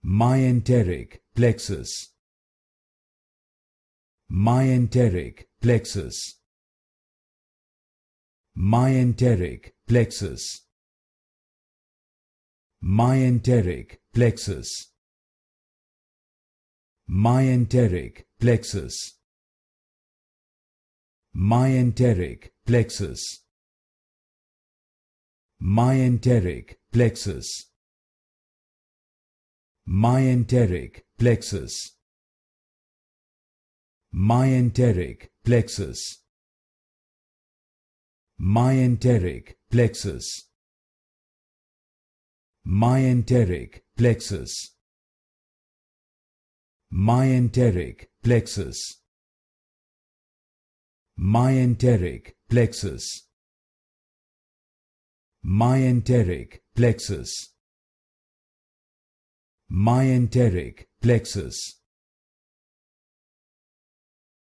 Myenteric Plexus. Myenteric Plexus. Myenteric Plexus. Myenteric Plexus. Myenteric Plexus. Myenteric Plexus. Myenteric Plexus. Myenteric Plexus. Myenteric Plexus. Myenteric Plexus. Myenteric Plexus. Myenteric Plexus. Myenteric Plexus. Myenteric Plexus. Myenteric Plexus.